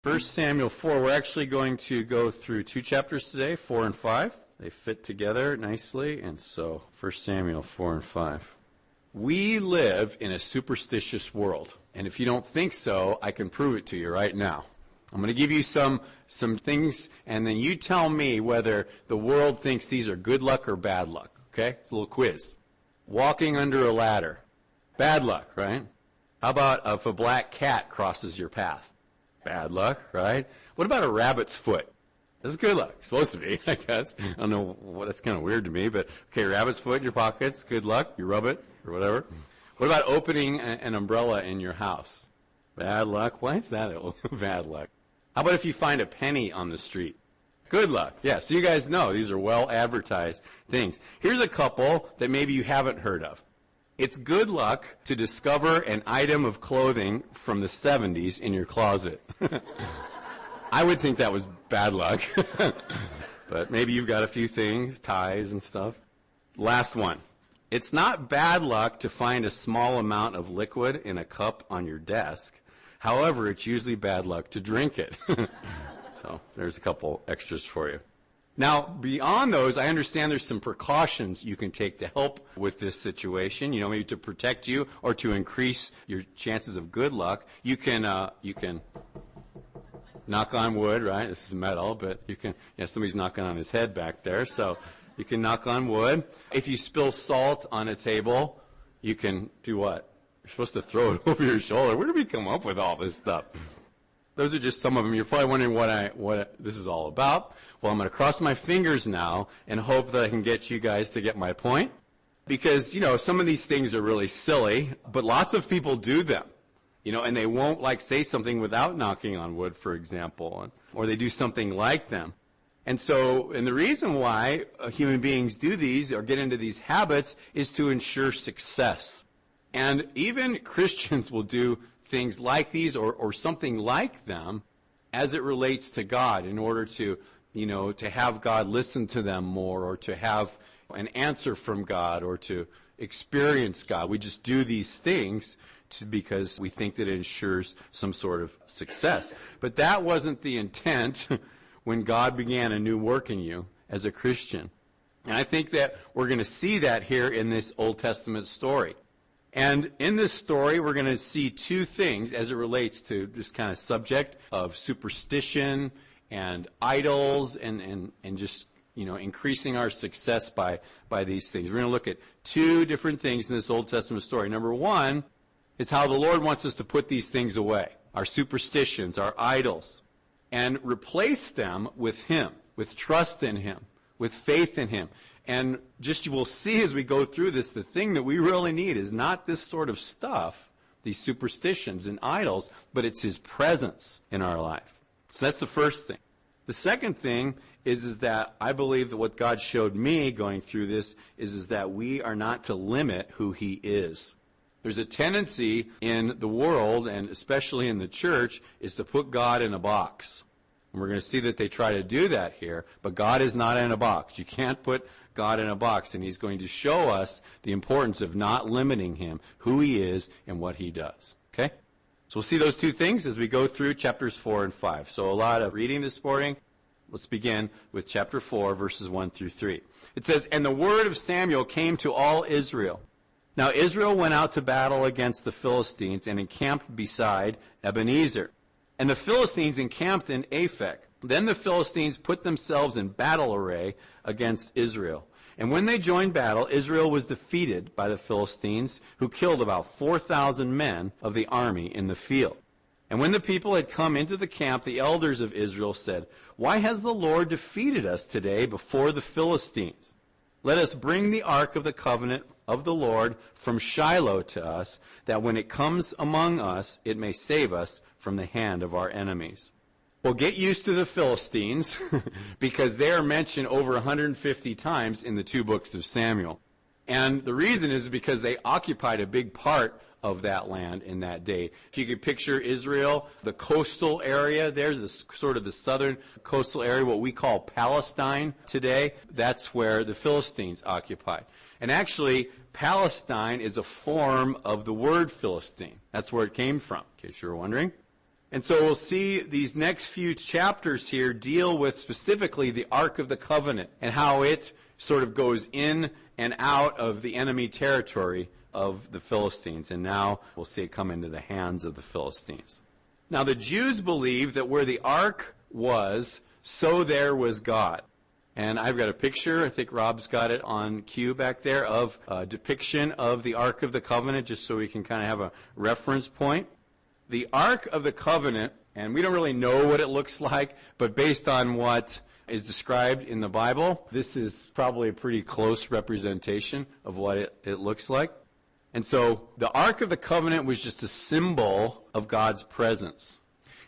First Samuel 4, we're actually going to go through two chapters today, 4 and 5. They fit together nicely, and so 1 Samuel 4 and 5. We live in a superstitious world, and if you don't think so, I can prove it to you right now. I'm going to give you some things, and then you tell me whether the world thinks these are good luck or bad luck, okay? It's a little quiz. Walking under a ladder. Bad luck, right? How about if a black cat crosses your path? Bad luck, right? What about a rabbit's foot? That's good luck. It's supposed to be, I guess. I don't know. That's kind of weird to me, but okay, rabbit's foot in your pockets, good luck. You rub it or whatever. What about opening an umbrella in your house? Bad luck. Why is that bad luck? How about if you find a penny on the street? Good luck. Yeah, so you guys know these are well advertised things. Here's a couple that maybe you haven't heard of. It's good luck to discover an item of clothing from the 70s in your closet. I would think that was bad luck. But maybe you've got a few things, ties and stuff. Last one. It's not bad luck to find a small amount of liquid in a cup on your desk. However, it's usually bad luck to drink it. So there's a couple extras for you. Now, beyond those, I understand there's some precautions you can take to help with this situation, maybe to protect you or to increase your chances of good luck. You can knock on wood, right? This is metal, but somebody's knocking on his head back there, so you can knock on wood. If you spill salt on a table, you can do what? You're supposed to throw it over your shoulder. Where did we come up with all this stuff? Those are just some of them. You're probably wondering what this is all about. Well, I'm going to cross my fingers now and hope that I can get you guys to get my point. Because, some of these things are really silly, but lots of people do them. And they won't say something without knocking on wood, for example, or they do something like them. And the reason why human beings do these or get into these habits is to ensure success. And even Christians will do things like these or something like them as it relates to God in order to have God listen to them more or to have an answer from God or to experience God. We just do these things because we think that it ensures some sort of success. But that wasn't the intent when God began a new work in you as a Christian. And I think that we're going to see that here in this Old Testament story. And in this story, we're going to see two things as it relates to this kind of subject of superstition and idols and just, increasing our success by these things. We're going to look at two different things in this Old Testament story. Number one is how the Lord wants us to put these things away, our superstitions, our idols, and replace them with Him, with trust in Him, with faith in Him. And just you will see as we go through this, the thing that we really need is not this sort of stuff, these superstitions and idols, but it's His presence in our life. So that's the first thing. The second thing is that I believe that what God showed me going through this is that we are not to limit who He is. There's a tendency in the world, and especially in the church, is to put God in a box. And we're going to see that they try to do that here, but God is not in a box. You can't put God in a box, and He's going to show us the importance of not limiting Him, who He is, and what He does. Okay? So we'll see those two things as we go through chapters 4 and 5. So a lot of reading this morning. Let's begin with chapter 4, verses 1 through 3. It says, "And the word of Samuel came to all Israel. Now Israel went out to battle against the Philistines and encamped beside Ebenezer. And the Philistines encamped in Aphek. Then the Philistines put themselves in battle array against Israel. And when they joined battle, Israel was defeated by the Philistines, who killed about 4,000 men of the army in the field. And when the people had come into the camp, the elders of Israel said, 'Why has the Lord defeated us today before the Philistines? Let us bring the ark of the covenant of the Lord from Shiloh to us, that when it comes among us, it may save us from the hand of our enemies.'" Well, get used to the Philistines because they are mentioned over 150 times in the two books of Samuel. And the reason is because they occupied a big part of that land in that day. If you could picture Israel, the coastal area there, sort of the southern coastal area, what we call Palestine today, that's where the Philistines occupied. And actually, Palestine is a form of the word Philistine. That's where it came from, in case you were wondering. And so we'll see these next few chapters here deal with specifically the Ark of the Covenant and how it sort of goes in and out of the enemy territory of the Philistines. And now we'll see it come into the hands of the Philistines. Now the Jews believed that where the Ark was, so there was God. And I've got a picture, I think Rob's got it on cue back there, of a depiction of the Ark of the Covenant, just so we can kind of have a reference point. The Ark of the Covenant, and we don't really know what it looks like, but based on what is described in the Bible, this is probably a pretty close representation of what it looks like. And so the Ark of the Covenant was just a symbol of God's presence.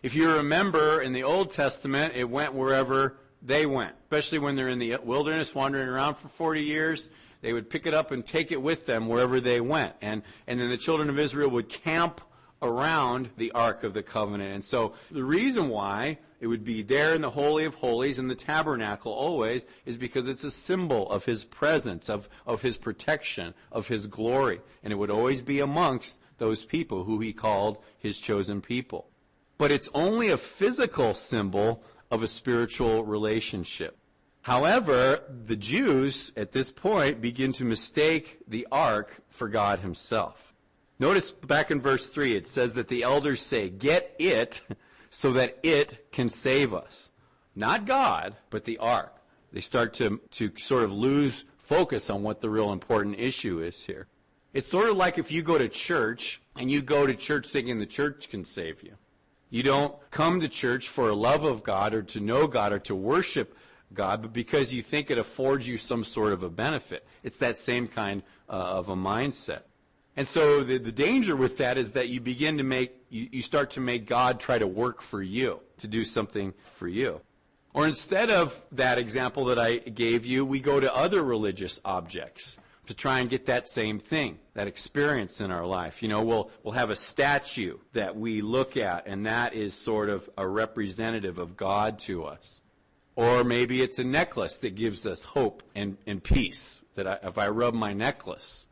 If you remember, in the Old Testament, it went wherever they went, especially when they're in the wilderness wandering around for 40 years. They would pick it up and take it with them wherever they went. And then the children of Israel would camp around the Ark of the Covenant. And so the reason why it would be there in the Holy of Holies in the tabernacle always is because it's a symbol of his presence, of his protection, of his glory. And it would always be amongst those people who he called his chosen people. But it's only a physical symbol of a spiritual relationship. However, the Jews at this point begin to mistake the ark for God himself. Notice back in verse 3, it says that the elders say, "Get it so that it can save us." Not God, but the ark. They start to sort of lose focus on what the real important issue is here. It's sort of like if you go to church and you go to church thinking the church can save you. You don't come to church for a love of God or to know God or to worship God, but because you think it affords you some sort of a benefit. It's that same kind of a mindset. And so the danger with that is that you start to make God try to work for you, to do something for you. Or instead of that example that I gave you, we go to other religious objects to try and get that same thing, that experience in our life. You know, we'll have a statue that we look at, and that is sort of a representative of God to us. Or maybe it's a necklace that gives us hope and peace, that if I rub my necklace,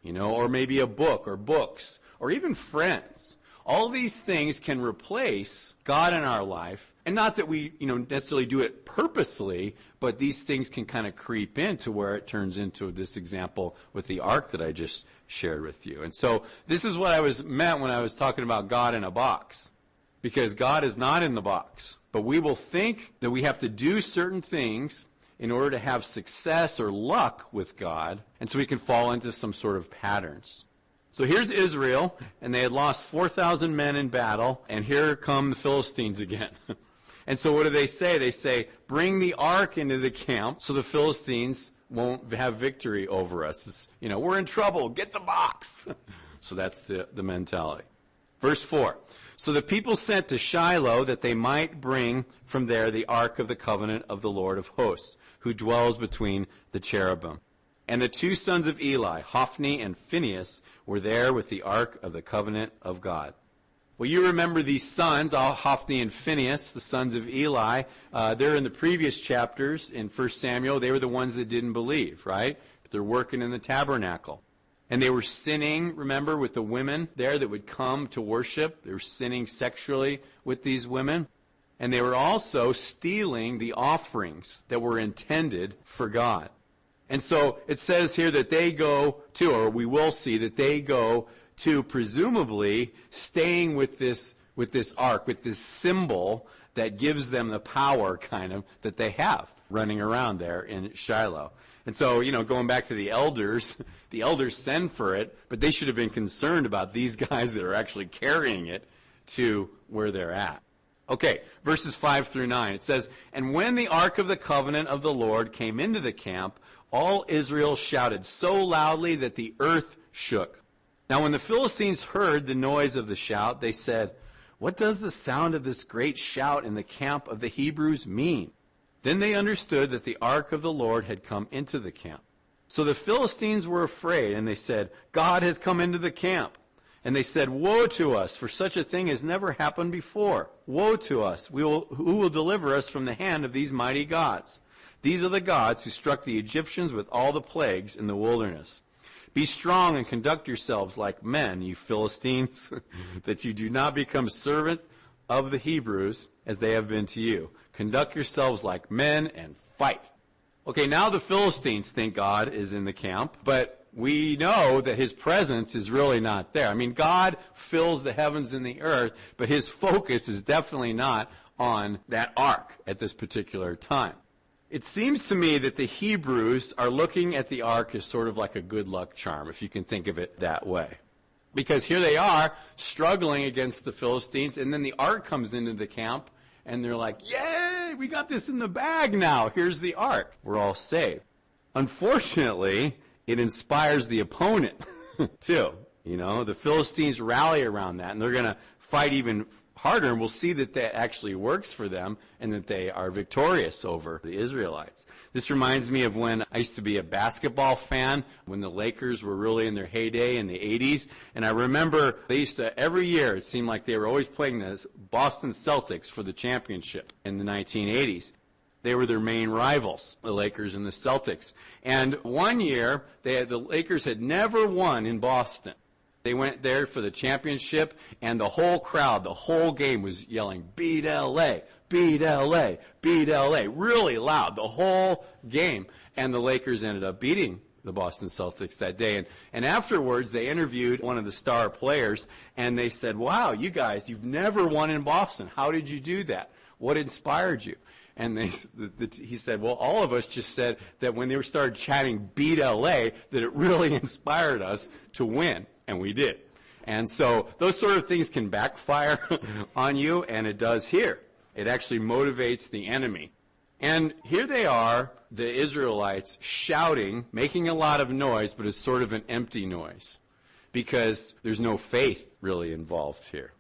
you know, or maybe a book or books or even friends. All these things can replace God in our life. And not that we, necessarily do it purposely, but these things can kind of creep into where it turns into this example with the ark that I just shared with you. And so this is what I meant when I was talking about God in a box. Because God is not in the box. But we will think that we have to do certain things in order to have success or luck with God, and so we can fall into some sort of patterns. So here's Israel, and they had lost 4,000 men in battle, and here come the Philistines again. And so what do they say? They say, "Bring the ark into the camp so the Philistines won't have victory over us. We're in trouble. Get the box." So that's the mentality. Verse 4. So the people sent to Shiloh that they might bring from there the ark of the covenant of the Lord of hosts, who dwells between the cherubim. And the two sons of Eli, Hophni and Phinehas, were there with the ark of the covenant of God. Well, you remember these sons, Hophni and Phinehas, the sons of Eli. They're in the previous chapters in 1 Samuel. They were the ones that didn't believe, right? But they're working in the tabernacle. And they were sinning, remember, with the women there that would come to worship. They were sinning sexually with these women. And they were also stealing the offerings that were intended for God. And so it says here that they go to, or we will see that they go to presumably staying with this ark, with this symbol that gives them the power kind of that they have running around there in Shiloh. And so, going back to the elders send for it, but they should have been concerned about these guys that are actually carrying it to where they're at. Okay, verses 5 through 9. It says, "And when the ark of the covenant of the Lord came into the camp, all Israel shouted so loudly that the earth shook. Now when the Philistines heard the noise of the shout, they said, 'What does the sound of this great shout in the camp of the Hebrews mean?' Then they understood that the ark of the Lord had come into the camp. So the Philistines were afraid, and they said, 'God has come into the camp.' And they said, 'Woe to us, for such a thing has never happened before. Woe to us, who will deliver us from the hand of these mighty gods? These are the gods who struck the Egyptians with all the plagues in the wilderness. Be strong and conduct yourselves like men, you Philistines, that you do not become servant of the Hebrews as they have been to you. Conduct yourselves like men and fight. Okay, now the Philistines think God is in the camp, but we know that his presence is really not there. I mean, God fills the heavens and the earth, but his focus is definitely not on that ark at this particular time. It seems to me that the Hebrews are looking at the ark as sort of like a good luck charm, if you can think of it that way. Because here they are struggling against the Philistines, and then the ark comes into the camp, and they're like, yay, we got this in the bag now. Here's the ark. We're all saved. Unfortunately, it inspires the opponent, too. You know, the Philistines rally around that, and they're going to fight even harder, and we'll see that that actually works for them and that they are victorious over the Israelites. This reminds me of when I used to be a basketball fan, when the Lakers were really in their heyday in the 80s. And I remember they used to, every year, it seemed like they were always playing the Boston Celtics for the championship in the 1980s. They were their main rivals, the Lakers and the Celtics. And one year, the Lakers had never won in Boston. They went there for the championship, and the whole crowd, the whole game was yelling, beat L.A., beat L.A., beat L.A., really loud, the whole game. And the Lakers ended up beating the Boston Celtics that day. And afterwards, they interviewed one of the star players, and they said, wow, you guys, you've never won in Boston. How did you do that? What inspired you? And he said, well, all of us just said that when they started chanting, beat L.A., that it really inspired us to win. And we did. And so those sort of things can backfire on you, and it does here. It actually motivates the enemy. And here they are, the Israelites, shouting, making a lot of noise, but it's sort of an empty noise because there's no faith really involved here.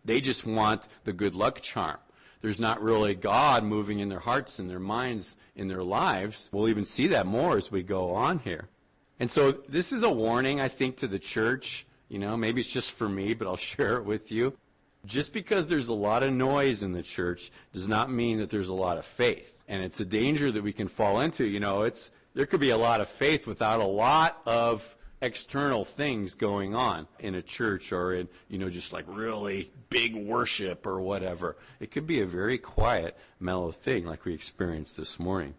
They just want the good luck charm. There's not really God moving in their hearts and their minds in their lives. We'll even see that more as we go on here. And so this is a warning, I think, to the church. You know, maybe it's just for me, but I'll share it with you. Just because there's a lot of noise in the church does not mean that there's a lot of faith. And it's a danger that we can fall into. You know, there could be a lot of faith without a lot of external things going on in a church or in, you know, just like really big worship or whatever. It could be a very quiet, mellow thing like we experienced this morning.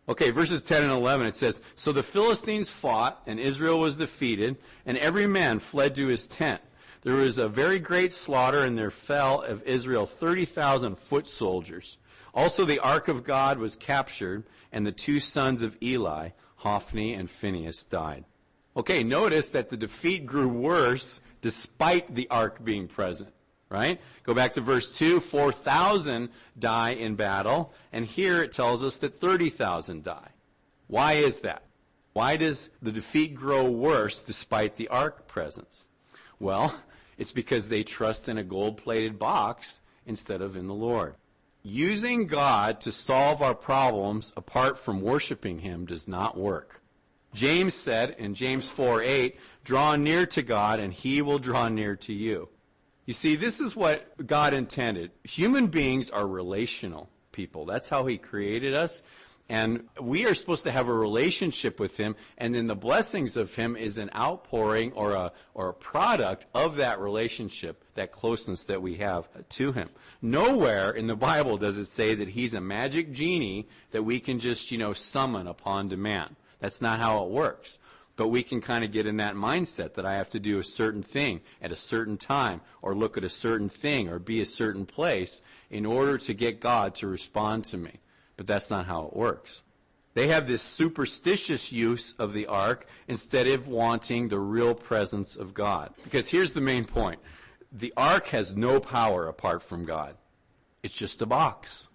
Okay, verses 10 and 11, it says, so the Philistines fought, and Israel was defeated, and every man fled to his tent. There was a very great slaughter, and there fell of Israel 30,000 foot soldiers. Also the ark of God was captured, and the two sons of Eli, Hophni and Phinehas, died. Okay, notice that the defeat grew worse despite the ark being present. Right? Go back to verse 2, 4,000 die in battle, and here it tells us that 30,000 die. Why is that? Why does the defeat grow worse despite the ark presence? Well, it's because they trust in a gold-plated box instead of in the Lord. Using God to solve our problems apart from worshiping him does not work. James said in James 4:8, draw near to God and he will draw near to you. You see, this is what God intended. Human beings are relational people. That's how he created us. And we are supposed to have a relationship with him, and then the blessings of him is an outpouring or a product of that relationship, that closeness that we have to him. Nowhere in the Bible does it say that he's a magic genie that we can just, summon upon demand. That's not how it works. But we can kind of get in that mindset that I have to do a certain thing at a certain time or look at a certain thing or be a certain place in order to get God to respond to me. But that's not how it works. They have this superstitious use of the ark instead of wanting the real presence of God. Because here's the main point. The ark has no power apart from God. It's just a box.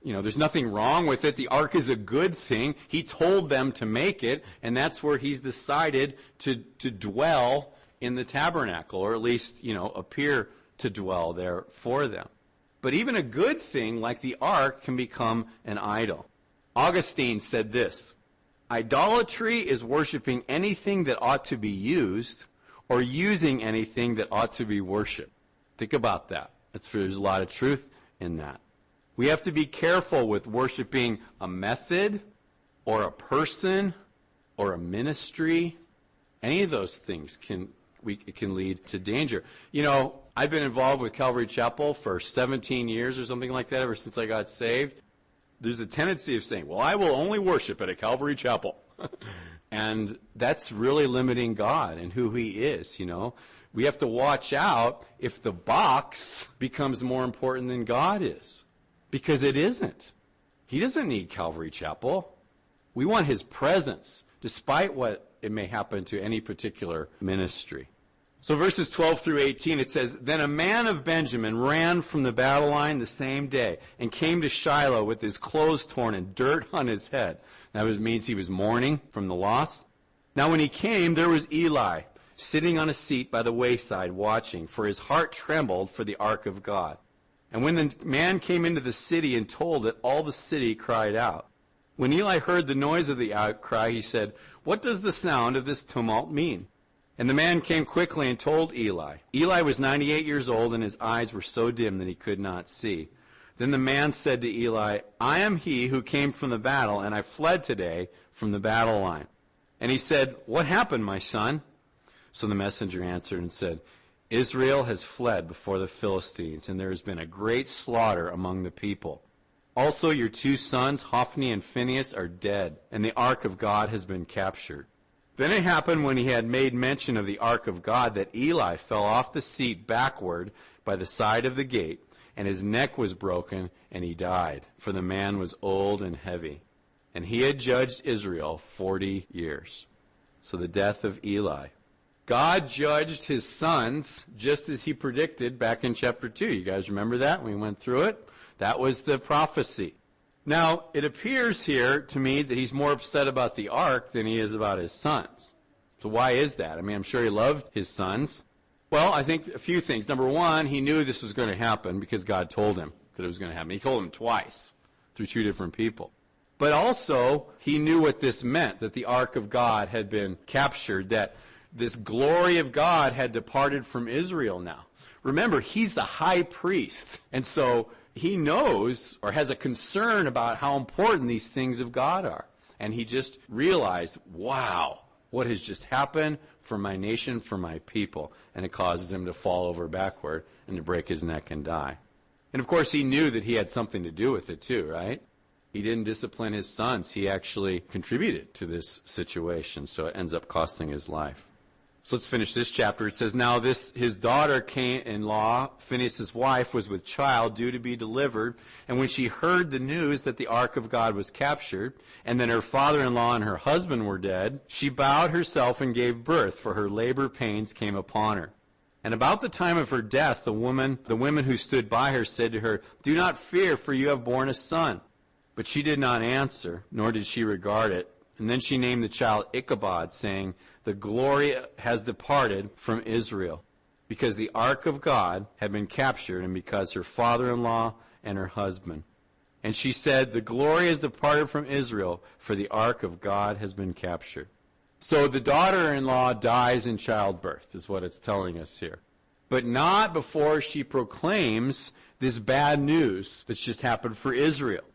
There's nothing wrong with it. The ark is a good thing. He told them to make it, and that's where he's decided to dwell in the tabernacle, or at least, appear to dwell there for them. But even a good thing like the ark can become an idol. Augustine said this, idolatry is worshiping anything that ought to be used or using anything that ought to be worshipped. Think about that. There's a lot of truth in that. We have to be careful with worshiping a method or a person or a ministry. Any of those things can lead to danger. I've been involved with Calvary Chapel for 17 years or something like that, ever since I got saved. There's a tendency of saying, well, I will only worship at a Calvary Chapel. And that's really limiting God and who he is, you know. We have to watch out if the box becomes more important than God is, because it isn't. He doesn't need Calvary Chapel. We want his presence, despite what it may happen to any particular ministry. So verses 12 through 18, it says, Then a man of Benjamin ran from the battle line the same day and came to Shiloh with his clothes torn and dirt on his head. That means he was mourning from the loss. Now when he came, there was Eli sitting on a seat by the wayside watching, for his heart trembled for the ark of God. And when the man came into the city and told it, all the city cried out. When Eli heard the noise of the outcry, he said, What does the sound of this tumult mean? And the man came quickly and told Eli. Eli was 98 years old, and his eyes were so dim that he could not see. Then the man said to Eli, I am he who came from the battle, and I fled today from the battle line. And he said, What happened, my son? So the messenger answered and said, Israel has fled before the Philistines, and there has been a great slaughter among the people. Also your 2 sons, Hophni and Phinehas, are dead, and the ark of God has been captured. Then it happened when he had made mention of the ark of God that Eli fell off the seat backward by the side of the gate, and his neck was broken, and he died, for the man was old and heavy. And he had judged Israel 40 years. So the death of Eli. God judged his sons just as he predicted back in chapter 2. You guys remember that? We went through it. That was the prophecy. Now, it appears here to me that he's more upset about the ark than he is about his sons. So why is that? I mean, I'm sure he loved his sons. Well, I think a few things. Number one, he knew this was going to happen because God told him that it was going to happen. He told him twice through 2 different people. But also, he knew what this meant, that the ark of God had been captured, that this glory of God had departed from Israel now. Remember, he's the high priest. And so he knows or has a concern about how important these things of God are. And he just realized, wow, what has just happened for my nation, for my people. And it causes him to fall over backward and to break his neck and die. And of course, he knew that he had something to do with it too, right? He didn't discipline his sons. He actually contributed to this situation. So it ends up costing his life. So let's finish this chapter. It says, Now his daughter-in-law, Phinehas' wife, was with child due to be delivered. And when she heard the news that the ark of God was captured, and that her father-in-law and her husband were dead, she bowed herself and gave birth, for her labor pains came upon her. And about the time of her death, the women who stood by her said to her, Do not fear, for you have borne a son. But she did not answer, nor did she regard it. And then she named the child Ichabod, saying, The glory has departed from Israel, because the ark of God had been captured, and because her father-in-law and her husband. And she said, The glory has departed from Israel, for the ark of God has been captured. So the daughter-in-law dies in childbirth, is what it's telling us here. But not before she proclaims this bad news that's just happened for Israel.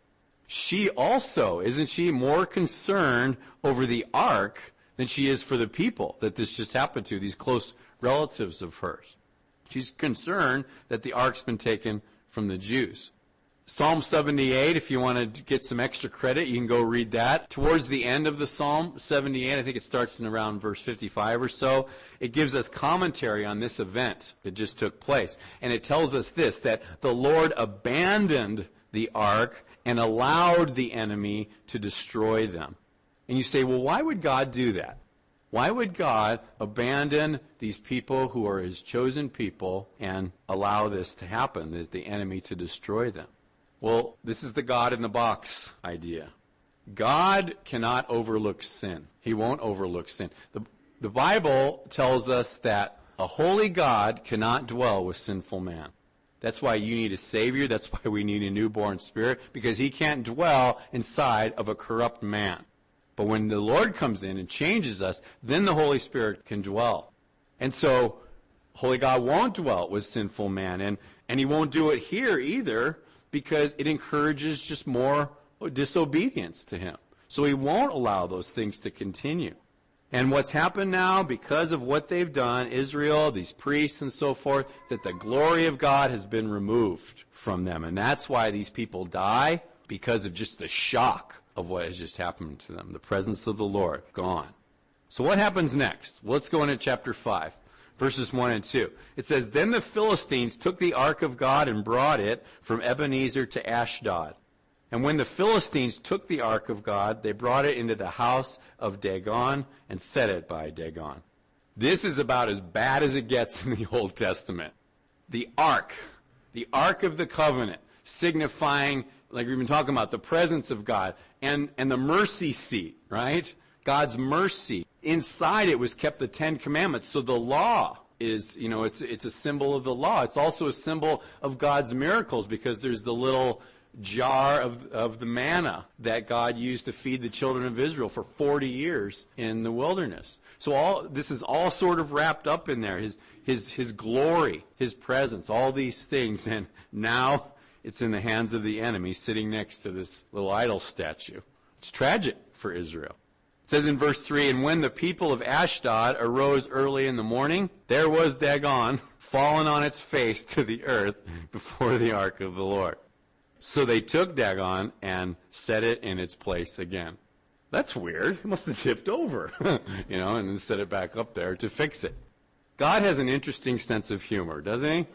She also, isn't she, more concerned over the ark than she is for the people that this just happened to, these close relatives of hers. She's concerned that the ark's been taken from the Jews. Psalm 78, if you want to get some extra credit, you can go read that. Towards the end of the Psalm 78, I think it starts in around verse 55 or so, it gives us commentary on this event that just took place. And it tells us this, that the Lord abandoned the ark and allowed the enemy to destroy them. And you say, well, why would God do that? Why would God abandon these people who are his chosen people and allow this to happen, the enemy to destroy them? Well, this is the God in the box idea. God cannot overlook sin. He won't overlook sin. The Bible tells us that a holy God cannot dwell with sinful man. That's why you need a Savior. That's why we need a newborn spirit, because he can't dwell inside of a corrupt man. But when the Lord comes in and changes us, then the Holy Spirit can dwell. And so, holy God won't dwell with sinful man. And he won't do it here either, because it encourages just more disobedience to him. So he won't allow those things to continue. And what's happened now, because of what they've done, Israel, these priests and so forth, that the glory of God has been removed from them. And that's why these people die, because of just the shock of what has just happened to them. The presence of the Lord, gone. So what happens next? Well, let's go into chapter 5, verses 1 and 2. It says, Then the Philistines took the ark of God and brought it from Ebenezer to Ashdod. And when the Philistines took the ark of God, they brought it into the house of Dagon and set it by Dagon. This is about as bad as it gets in the Old Testament. The ark of the covenant, signifying, like we've been talking about, the presence of God, and the mercy seat, right? God's mercy. Inside it was kept the Ten Commandments. So the law is, it's a symbol of the law. It's also a symbol of God's miracles, because there's the little jar of the manna that God used to feed the children of Israel for 40 years in the wilderness. So this is all sort of wrapped up in there. His glory, His presence, all these things. And now it's in the hands of the enemy, sitting next to this little idol statue. It's tragic for Israel. It says in verse 3, And when the people of Ashdod arose early in the morning, there was Dagon fallen on its face to the earth before the ark of the Lord. So they took Dagon and set it in its place again. That's weird. It must have tipped over, and then set it back up there to fix it. God has an interesting sense of humor, doesn't He?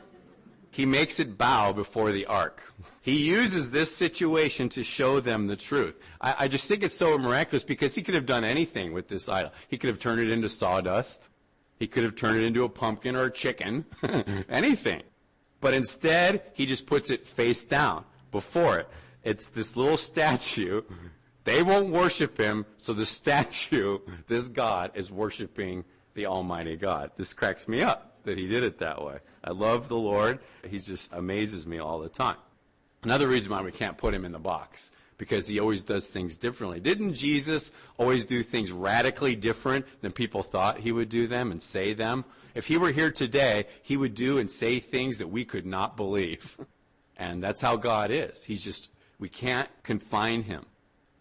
He makes it bow before the ark. He uses this situation to show them the truth. I just think it's so miraculous, because He could have done anything with this idol. He could have turned it into sawdust. He could have turned it into a pumpkin or a chicken, anything. But instead, He just puts it face down before it. It's this little statue. They won't worship Him, so the statue, this God, is worshiping the Almighty God. This cracks me up that He did it that way. I love the Lord. He just amazes me all the time. Another reason why we can't put Him in the box, because He always does things differently. Didn't Jesus always do things radically different than people thought He would do them and say them? If He were here today, He would do and say things that we could not believe. And that's how God is. We can't confine Him.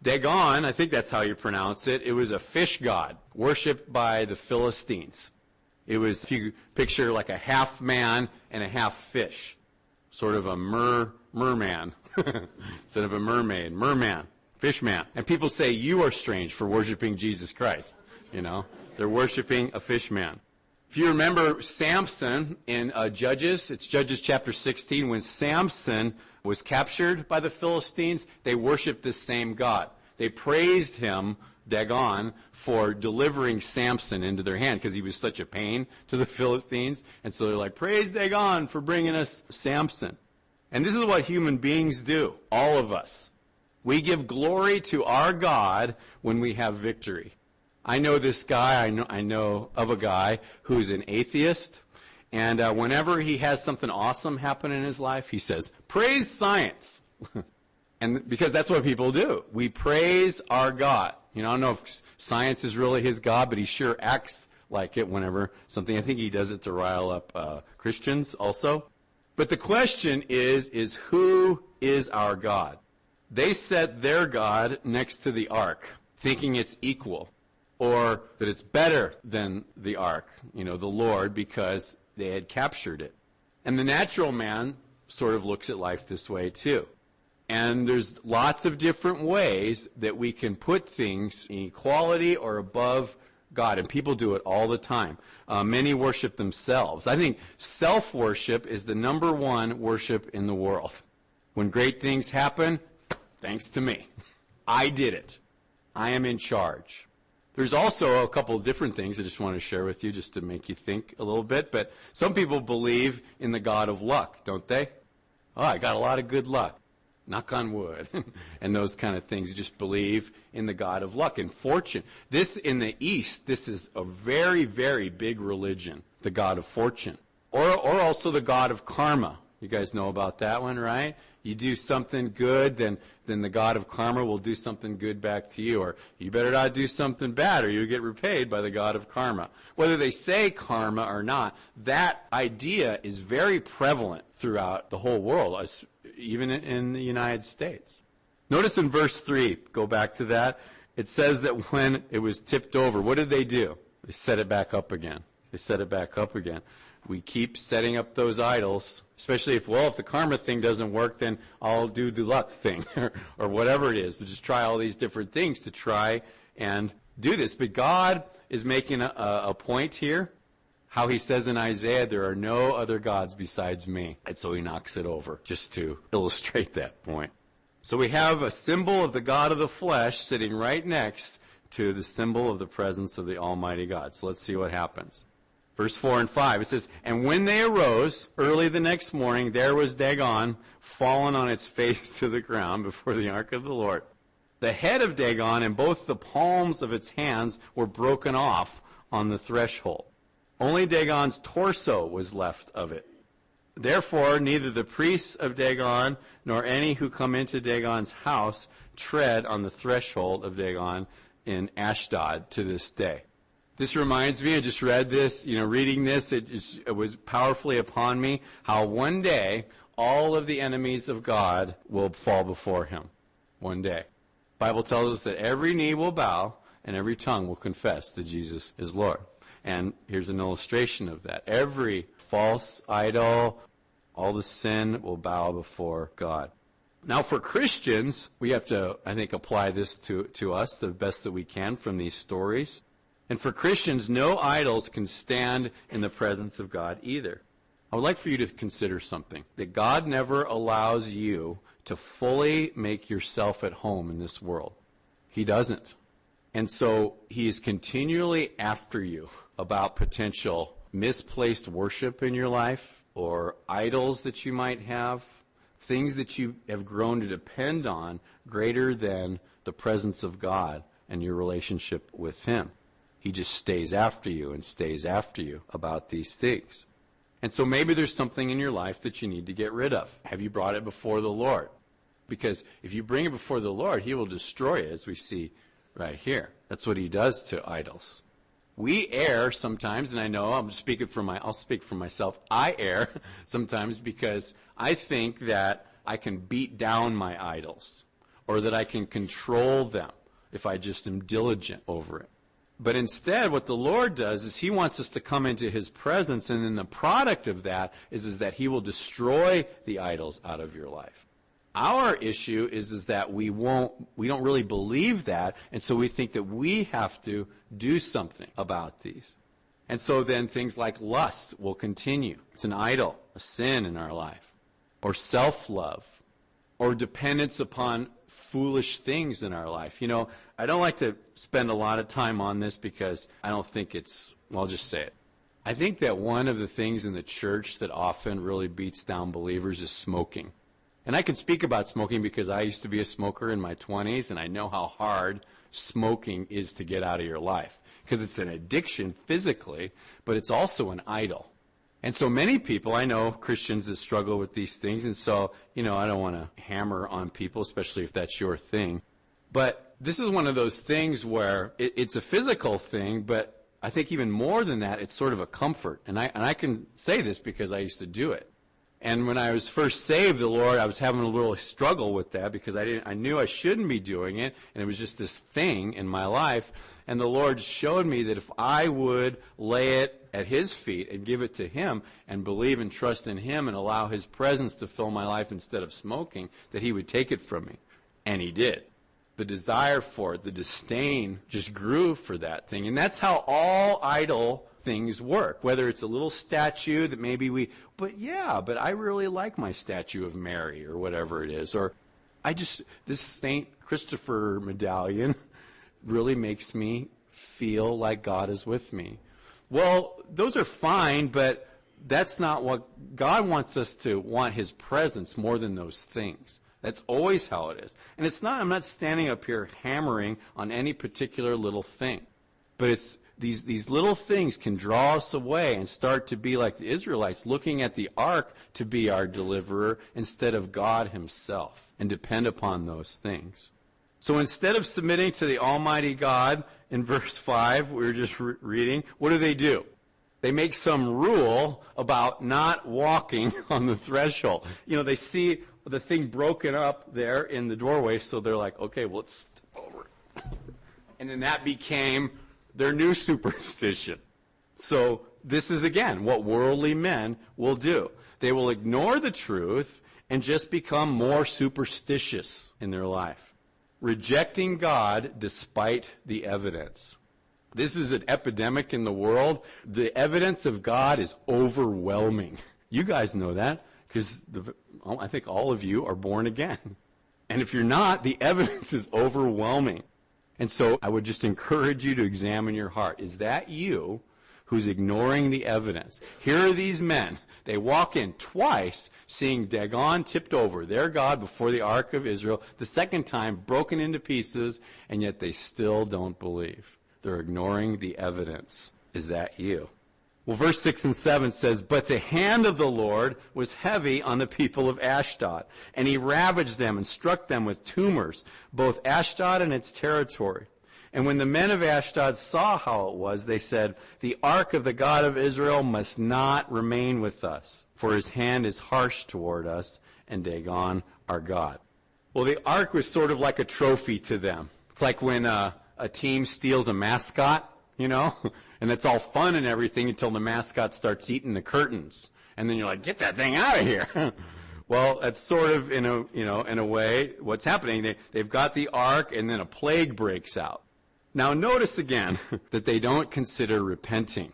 Dagon, I think that's how you pronounce it. It was a fish god worshipped by the Philistines. It was, if you picture like a half man and a half fish, sort of a merman instead of a mermaid, merman, fishman. And people say, you are strange for worshiping Jesus Christ. They're worshiping a fish man. If you remember Samson in Judges, it's Judges chapter 16, when Samson was captured by the Philistines, they worshiped this same God. They praised him, Dagon, for delivering Samson into their hand, because he was such a pain to the Philistines. And so they're like, praise Dagon for bringing us Samson. And this is what human beings do, all of us. We give glory to our God when we have victory. I know this guy, I know of a guy who's an atheist, and whenever he has something awesome happen in his life, he says, praise science. And because that's what people do. We praise our God. I don't know if science is really his God, but he sure acts like it whenever something, I think he does it to rile up Christians also. But the question is who is our God? They set their God next to the ark, thinking it's equal, or that it's better than the ark, the Lord, because they had captured it. And the natural man sort of looks at life this way too. And there's lots of different ways that we can put things in equality or above God, and people do it all the time. Many worship themselves. I think self-worship is the number one worship in the world. When great things happen, thanks to me. I did it. I am in charge. There's also a couple of different things I just want to share with you just to make you think a little bit. But some people believe in the God of luck, don't they? Oh, I got a lot of good luck. Knock on wood. And those kind of things. You just believe in the God of luck and fortune. This, in the East, this is a very, very big religion, the God of fortune. Or also the God of karma. You guys know about that one, right? You do something good, then the God of karma will do something good back to you. Or you better not do something bad, or you get repaid by the God of karma. Whether they say karma or not, that idea is very prevalent throughout the whole world, even in the United States. Notice in verse 3, go back to that. It says that when it was tipped over, what did they do? They set it back up again. They set it back up again. We keep setting up those idols, especially if the karma thing doesn't work, then I'll do the luck thing or whatever it is. To just try all these different things to try and do this. But God is making a point here, how he says in Isaiah, there are no other gods besides me. And so he knocks it over just to illustrate that point. So we have a symbol of the God of the flesh sitting right next to the symbol of the presence of the Almighty God. So let's see what happens. Verse 4 and 5, it says, "And when they arose early the next morning, there was Dagon fallen on its face to the ground before the ark of the Lord. The head of Dagon and both the palms of its hands were broken off on the threshold. Only Dagon's torso was left of it. Therefore, neither the priests of Dagon nor any who come into Dagon's house tread on the threshold of Dagon in Ashdod to this day." This reminds me, I just read this, reading this, it was powerfully upon me, how one day all of the enemies of God will fall before him. One day. The Bible tells us that every knee will bow and every tongue will confess that Jesus is Lord. And here's an illustration of that. Every false idol, all the sin will bow before God. Now for Christians, we have to, I think, apply this to us the best that we can from these stories. And for Christians, no idols can stand in the presence of God either. I would like for you to consider something. That God never allows you to fully make yourself at home in this world. He doesn't. And so he is continually after you about potential misplaced worship in your life or idols that you might have, things that you have grown to depend on greater than the presence of God and your relationship with him. He just stays after you and stays after you about these things. And so maybe there's something in your life that you need to get rid of. Have you brought it before the Lord? Because if you bring it before the Lord, he will destroy it, as we see right here. That's what he does to idols. We err sometimes, and I know I'll speak for myself. I err sometimes because I think that I can beat down my idols or that I can control them if I just am diligent over it. But instead, what the Lord does is he wants us to come into his presence, and then the product of that is that he will destroy the idols out of your life. Our issue is that we don't really believe that, and so we think that we have to do something about these. And so then things like lust will continue. It's an idol, a sin in our life. Or self-love. Or dependence upon foolish things in our life. I don't like to spend a lot of time on this because I don't think I'll just say it. I think that one of the things in the church that often really beats down believers is smoking. And I can speak about smoking because I used to be a smoker in my 20s, and I know how hard smoking is to get out of your life. Because it's an addiction physically, but it's also an idol. And so many people, I know Christians that struggle with these things, and so, I don't want to hammer on people, especially if that's your thing. But this is one of those things where it's a physical thing, but I think even more than that, it's sort of a comfort. And I can say this because I used to do it. And when I was first saved, the Lord, I was having a little struggle with that because I knew I shouldn't be doing it, and it was just this thing in my life. And the Lord showed me that if I would lay it at his feet and give it to him and believe and trust in him and allow his presence to fill my life instead of smoking, that he would take it from me. And he did. The desire for it, the disdain just grew for that thing. And that's how all idol things work. Whether it's a little statue that maybe but I really like my statue of Mary or whatever it is. Or this St. Christopher medallion really makes me feel like God is with me. Well, those are fine, but that's not what God wants us to want his presence more than those things. That's always how it is. And I'm not standing up here hammering on any particular little thing. But it's these little things can draw us away and start to be like the Israelites, looking at the ark to be our deliverer instead of God himself, and depend upon those things. So instead of submitting to the Almighty God, in verse 5, we were just reading, what do? They make some rule about not walking on the threshold. They see the thing broken up there in the doorway, so they're like, okay, well, let's step over it. And then that became their new superstition. So this is, again, what worldly men will do. They will ignore the truth and just become more superstitious in their life, rejecting God despite the evidence. This is an epidemic in the world. The evidence of God is overwhelming. You guys know that because I think all of you are born again. And if you're not, the evidence is overwhelming. And so I would just encourage you to examine your heart. Is that you who's ignoring the evidence? Here are these men. They walk in twice, seeing Dagon tipped over, their God, before the ark of Israel. The second time, broken into pieces, and yet they still don't believe. They're ignoring the evidence. Is that you? Well, verse 6 and 7 says, "But the hand of the Lord was heavy on the people of Ashdod, and he ravaged them and struck them with tumors, both Ashdod and its territory. And when the men of Ashdod saw how it was, they said, 'The ark of the God of Israel must not remain with us, for his hand is harsh toward us, and Dagon our God.'" Well, the ark was sort of like a trophy to them. It's like when a team steals a mascot, you know, and it's all fun and everything until the mascot starts eating the curtains. And then you're like, "Get that thing out of here." Well, that's sort of, in a way, what's happening. They've got the ark, and then a plague breaks out. Now, notice again that they don't consider repenting.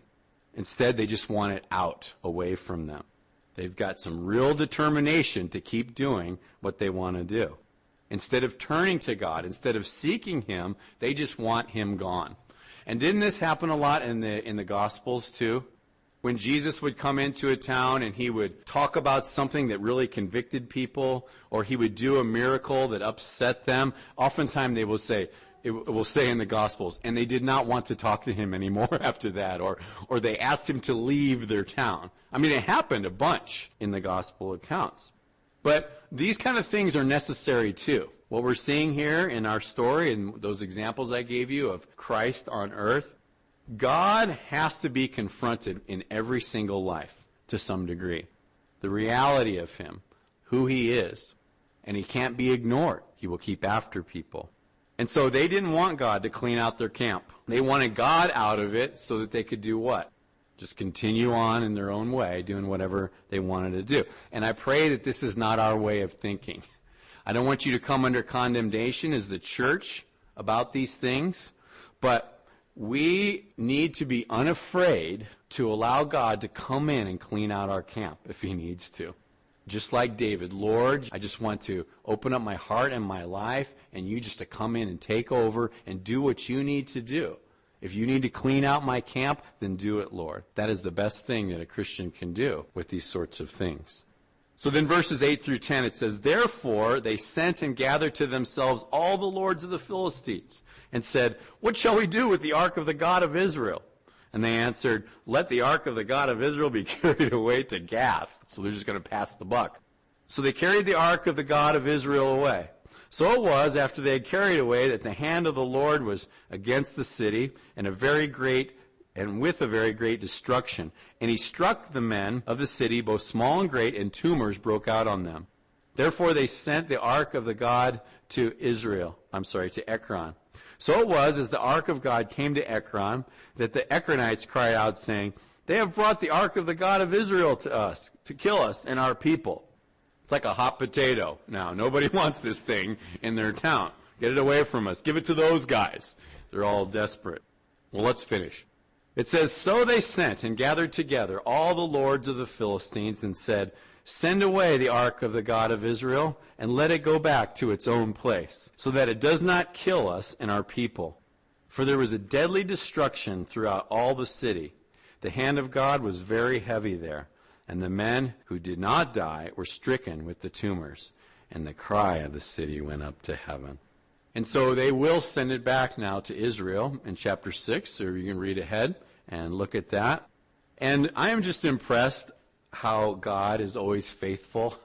Instead, they just want it out, away from them. They've got some real determination to keep doing what they want to do. Instead of turning to God, instead of seeking him, they just want him gone. And didn't this happen a lot in the Gospels too? When Jesus would come into a town and he would talk about something that really convicted people, or he would do a miracle that upset them, oftentimes they will say, it will say in the Gospels, and they did not want to talk to him anymore after that, or they asked him to leave their town. I mean, it happened a bunch in the Gospel accounts. But these kind of things are necessary too. What we're seeing here in our story and those examples I gave you of Christ on earth, God has to be confronted in every single life to some degree. The reality of him, who he is, and he can't be ignored. He will keep after people. And so they didn't want God to clean out their camp. They wanted God out of it so that they could do what? Just continue on in their own way, doing whatever they wanted to do. And I pray that this is not our way of thinking. I don't want you to come under condemnation as the church about these things, but we need to be unafraid to allow God to come in and clean out our camp if he needs to. Just like David, "Lord, I just want to open up my heart and my life, and you just to come in and take over and do what you need to do. If you need to clean out my camp, then do it, Lord." That is the best thing that a Christian can do with these sorts of things. So then verses 8 through 10, it says, "Therefore they sent and gathered to themselves all the lords of the Philistines, and said, 'What shall we do with the ark of the God of Israel?' And they answered, 'Let the ark of the God of Israel be carried away to Gath.'" So they're just going to pass the buck. So they carried the ark of the God of Israel away. So it was, after they had carried away, that the hand of the Lord was against the city, and with a very great destruction. And he struck the men of the city, both small and great, and tumors broke out on them. Therefore they sent the ark of the God to Ekron. So it was, as the ark of God came to Ekron, that the Ekronites cried out, saying, "They have brought the ark of the God of Israel to us, to kill us and our people." It's like a hot potato now. Nobody wants this thing in their town. Get it away from us. Give it to those guys. They're all desperate. Well, let's finish. It says, "So they sent and gathered together all the lords of the Philistines and said, 'Send away the ark of the God of Israel and let it go back to its own place, so that it does not kill us and our people.' For there was a deadly destruction throughout all the city. The hand of God was very heavy there, and the men who did not die were stricken with the tumors, and the cry of the city went up to heaven." And so they will send it back now to Israel in chapter 6, or you can read ahead and look at that. And I am just impressed how God is always faithful.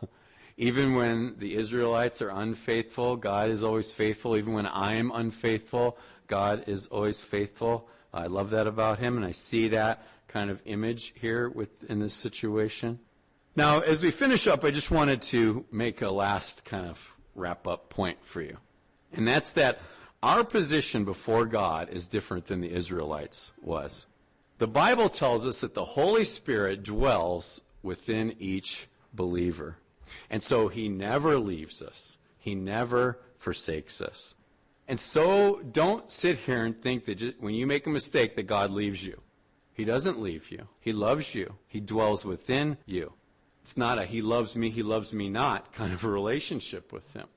Even when the Israelites are unfaithful, God is always faithful. Even when I am unfaithful, God is always faithful. I love that about him, and I see that kind of image here in this situation. Now, as we finish up, I just wanted to make a last kind of wrap-up point for you. And that's that Our position before God is different than the Israelites was. The Bible tells us that the Holy Spirit dwells within each believer. And so he never leaves us. He never forsakes us. And so don't sit here and think that when you make a mistake that God leaves you. He doesn't leave you. He loves you. He dwells within you. It's not a he loves me not kind of a relationship with him.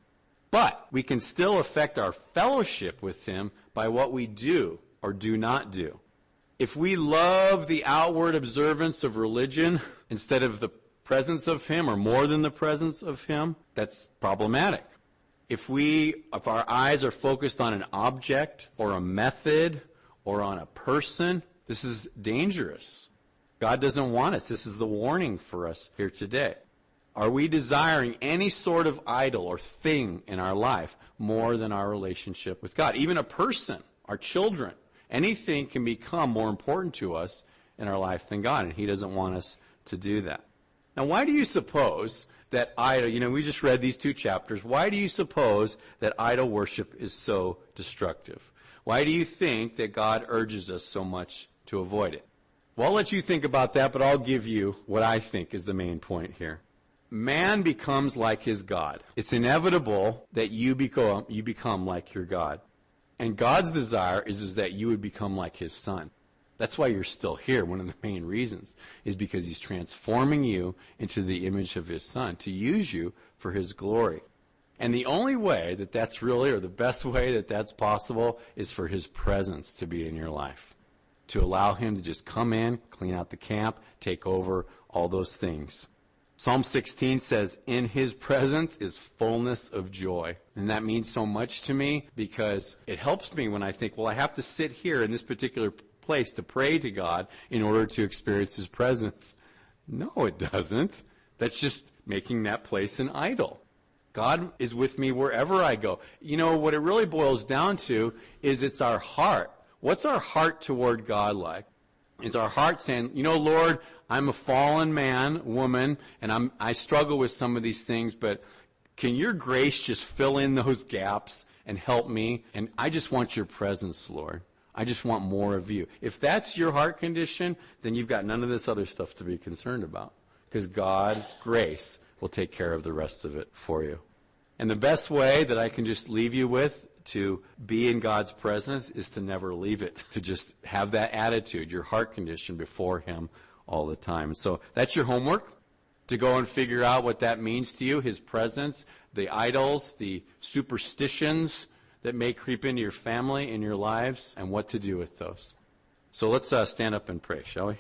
But we can still affect our fellowship with him by what we do or do not do. If we love the outward observance of religion instead of the presence of him or more than the presence of him, that's problematic. If our eyes are focused on an object or a method or on a person, this is dangerous. God doesn't want us. This is the warning for us here today. Are we desiring any sort of idol or thing in our life more than our relationship with God? Even a person, our children, anything can become more important to us in our life than God, and he doesn't want us to do that. Now, why do you suppose that idol, we just read these 2 chapters, why do you suppose that idol worship is so destructive? Why do you think that God urges us so much to avoid it? Well, I'll let you think about that, but I'll give you what I think is the main point here. Man becomes like his God. It's inevitable that you become like your God. And God's desire is that you would become like his son. That's why you're still here. One of the main reasons is because he's transforming you into the image of his son to use you for his glory. And the only way that that's really, or the best way that that's possible, is for his presence to be in your life. To allow him to just come in, clean out the camp, take over, all those things. Psalm 16 says, in his presence is fullness of joy. And that means so much to me because it helps me when I think, well, I have to sit here in this particular place to pray to God in order to experience his presence. No, it doesn't. That's just making that place an idol. God is with me wherever I go. What it really boils down to is it's our heart. What's our heart toward God like? Is our heart saying, Lord, I'm a fallen man, woman, and I struggle with some of these things, but can your grace just fill in those gaps and help me? And I just want your presence, Lord. I just want more of you. If that's your heart condition, then you've got none of this other stuff to be concerned about, because God's grace will take care of the rest of it for you. And the best way that I can just leave you with to be in God's presence is to never leave it, to just have that attitude, your heart condition before him all the time. So that's your homework, to go and figure out what that means to you, his presence, the idols, the superstitions that may creep into your family, in your lives, and what to do with those. So let's stand up and pray, shall we?